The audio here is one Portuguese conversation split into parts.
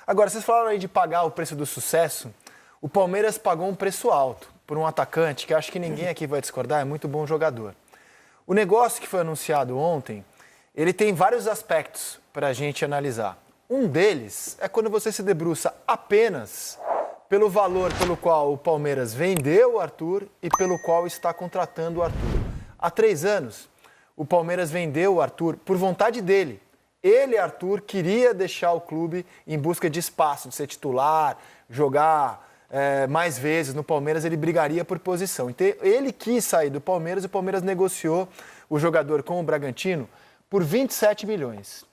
Agora, vocês falaram aí de pagar o preço do sucesso. O Palmeiras pagou um preço alto por um atacante que acho que ninguém aqui vai discordar, é muito bom jogador. O negócio que foi anunciado ontem, ele tem vários aspectos para a gente analisar. Um deles é quando você se debruça apenas pelo valor pelo qual o Palmeiras vendeu o Arthur e pelo qual está contratando o Arthur. Há 3 anos, o Palmeiras vendeu o Arthur por vontade dele. Ele, Arthur, queria deixar o clube em busca de espaço, de ser titular, jogar mais vezes no Palmeiras, ele brigaria por posição. Então, ele quis sair do Palmeiras e o Palmeiras negociou o jogador com o Bragantino por 27 milhões.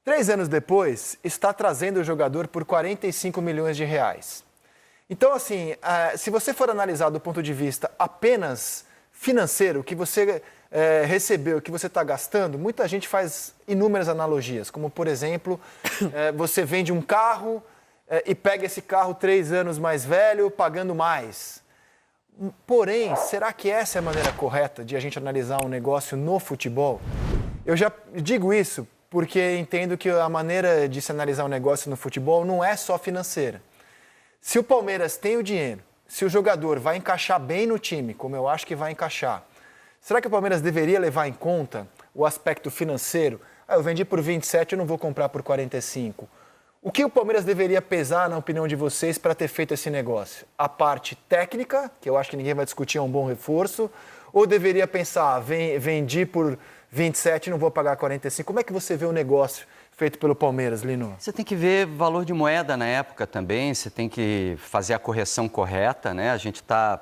3 anos depois, está trazendo o jogador por 45 milhões de reais. Então, assim, se você for analisar do ponto de vista apenas financeiro, o que você recebeu, o que você está gastando, muita gente faz inúmeras analogias, como, por exemplo, você vende um carro e pega esse carro 3 anos mais velho, pagando mais. Porém, será que essa é a maneira correta de a gente analisar um negócio no futebol? Eu já digo isso porque entendo que a maneira de se analisar um negócio no futebol não é só financeira. Se o Palmeiras tem o dinheiro, se o jogador vai encaixar bem no time, como eu acho que vai encaixar, será que o Palmeiras deveria levar em conta o aspecto financeiro? Eu vendi por 27, eu não vou comprar por 45. O que o Palmeiras deveria pesar, na opinião de vocês, para ter feito esse negócio? A parte técnica, que eu acho que ninguém vai discutir, é um bom reforço, ou deveria pensar, vendi por 27 e não vou pagar 45? Como é que você vê o negócio feito pelo Palmeiras, Lino? Você tem que ver valor de moeda na época também, você tem que fazer a correção correta, né? A gente está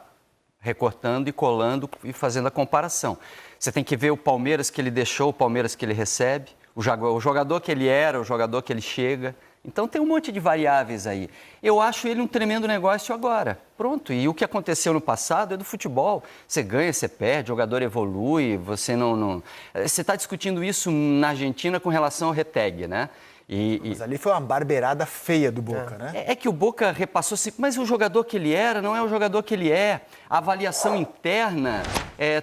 recortando e colando e fazendo a comparação. Você tem que ver o Palmeiras que ele deixou, o Palmeiras que ele recebe, o jogador que ele era, o jogador que ele chega. Então tem um monte de variáveis aí. Eu acho ele um tremendo negócio agora. Pronto. E o que aconteceu no passado é do futebol. Você ganha, você perde, o jogador evolui, você não... Você está discutindo isso na Argentina com relação ao Retegui, né? Mas ali foi uma barbeirada feia do Boca, né? É que o Boca repassou assim, mas o jogador que ele era não é o jogador que ele é. A avaliação interna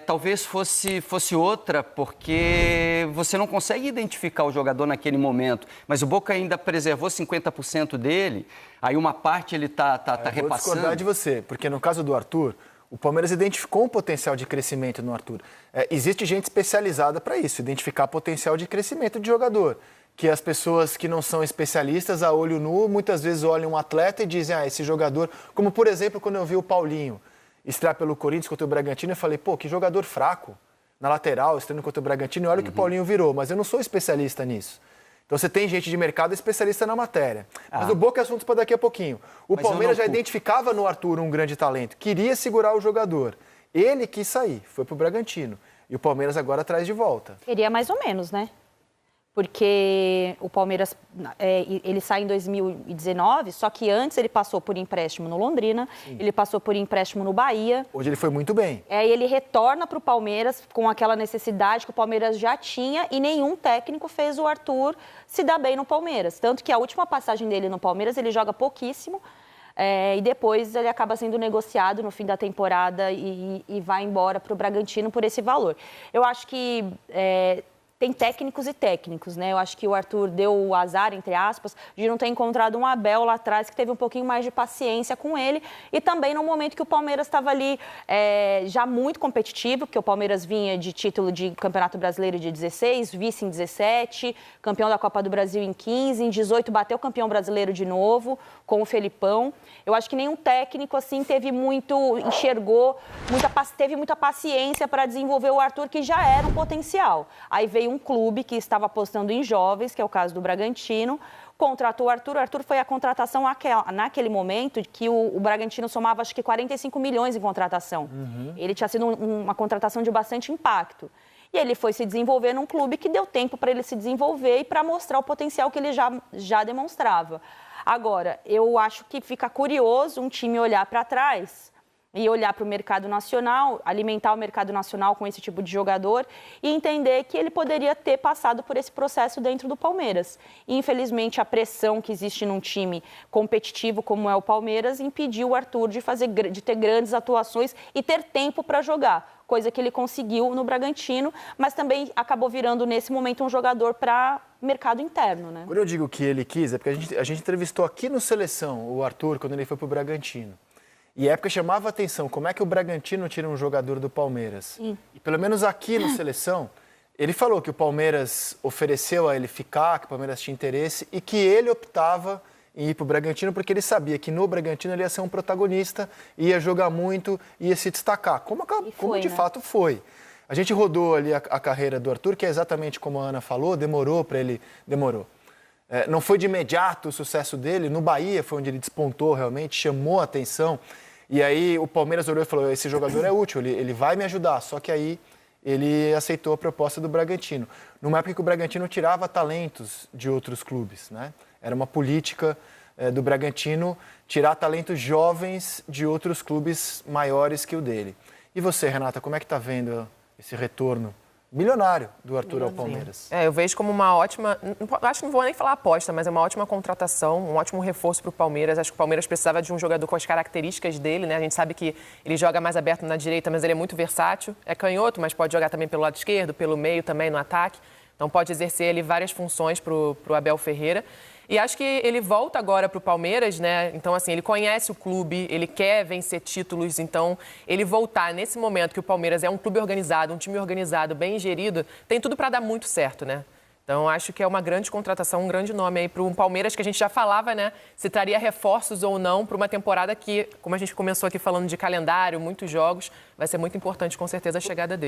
talvez fosse outra, porque você não consegue identificar o jogador naquele momento. Mas o Boca ainda preservou 50% dele, aí uma parte ele está repassando. Vou discordar de você, porque no caso do Arthur, o Palmeiras identificou um potencial de crescimento no Arthur. Existe gente especializada para isso, identificar potencial de crescimento de jogador. Que as pessoas que não são especialistas, a olho nu, muitas vezes olham um atleta e dizem, esse jogador... Como, por exemplo, quando eu vi o Paulinho estrear pelo Corinthians contra o Bragantino, eu falei, que jogador fraco na lateral, estreando contra o Bragantino, e olha o que o Paulinho virou. Mas eu não sou especialista nisso. Então você tem gente de mercado especialista na matéria. Mas o Boca é assunto para daqui a pouquinho. O Palmeiras já identificava no Arthur um grande talento, queria segurar o jogador. Ele quis sair, foi pro Bragantino. E o Palmeiras agora traz de volta. Seria mais ou menos, né? Porque o Palmeiras, ele sai em 2019, só que antes ele passou por empréstimo no Londrina, ele passou por empréstimo no Bahia. Hoje ele foi muito bem. Ele retorna para o Palmeiras com aquela necessidade que o Palmeiras já tinha e nenhum técnico fez o Arthur se dar bem no Palmeiras. Tanto que a última passagem dele no Palmeiras, ele joga pouquíssimo e depois ele acaba sendo negociado no fim da temporada e vai embora para o Bragantino por esse valor. Eu acho que... tem técnicos e técnicos, né? Eu acho que o Arthur deu o azar, entre aspas, de não ter encontrado um Abel lá atrás que teve um pouquinho mais de paciência com ele e também no momento que o Palmeiras estava ali já muito competitivo, porque o Palmeiras vinha de título de Campeonato Brasileiro de 16, vice em 17, campeão da Copa do Brasil em 15, em 18 bateu campeão brasileiro de novo com o Felipão. Eu acho que nenhum técnico assim teve muita paciência para desenvolver o Arthur, que já era um potencial. Aí veio um clube que estava apostando em jovens, que é o caso do Bragantino, contratou o Arthur. O Arthur foi a contratação naquele momento que o Bragantino somava, acho que 45 milhões em contratação. Ele tinha sido uma contratação de bastante impacto. E ele foi se desenvolver num clube que deu tempo para ele se desenvolver e para mostrar o potencial que ele já demonstrava. Agora, eu acho que fica curioso um time olhar para trás e olhar para o mercado nacional, alimentar o mercado nacional com esse tipo de jogador e entender que ele poderia ter passado por esse processo dentro do Palmeiras. E, infelizmente, a pressão que existe num time competitivo como é o Palmeiras impediu o Arthur de ter grandes atuações e ter tempo para jogar. coisa que ele conseguiu no Bragantino, mas também acabou virando, nesse momento, um jogador para mercado interno, né? Quando eu digo que ele quis, é porque a gente entrevistou aqui no Seleção o Arthur quando ele foi para o Bragantino. E a época chamava a atenção, como é que o Bragantino tira um jogador do Palmeiras? Sim. E pelo menos aqui no Seleção, ele falou que o Palmeiras ofereceu a ele ficar, que o Palmeiras tinha interesse e que ele optava em ir para o Bragantino porque ele sabia que no Bragantino ele ia ser um protagonista, ia jogar muito, ia se destacar, como de fato foi. A gente rodou ali a carreira do Arthur, que é exatamente como a Ana falou, demorou para ele... Demorou. Não foi de imediato o sucesso dele, no Bahia foi onde ele despontou realmente, chamou a atenção. E aí o Palmeiras olhou e falou, esse jogador é útil, ele vai me ajudar. Só que aí ele aceitou a proposta do Bragantino. Numa época que o Bragantino tirava talentos de outros clubes, né? Era uma política do Bragantino tirar talentos jovens de outros clubes maiores que o dele. E você, Renata, como é que está vendo esse retorno milionário do Arthur ao Palmeiras? Eu vejo como uma ótima, acho que não vou nem falar aposta, mas é uma ótima contratação, um ótimo reforço para o Palmeiras. Acho que o Palmeiras precisava de um jogador com as características dele, né? A gente sabe que ele joga mais aberto na direita, mas ele é muito versátil. É canhoto, mas pode jogar também pelo lado esquerdo, pelo meio também, no ataque. Então pode exercer ali várias funções para o Abel Ferreira. E acho que ele volta agora para o Palmeiras, né? Então, assim, ele conhece o clube, ele quer vencer títulos. Então, ele voltar nesse momento que o Palmeiras é um clube organizado, um time organizado, bem gerido, tem tudo para dar muito certo, né? Então, acho que é uma grande contratação, um grande nome aí para um Palmeiras que a gente já falava, né? Se traria reforços ou não para uma temporada que, como a gente começou aqui falando de calendário, muitos jogos, vai ser muito importante, com certeza, a chegada dele.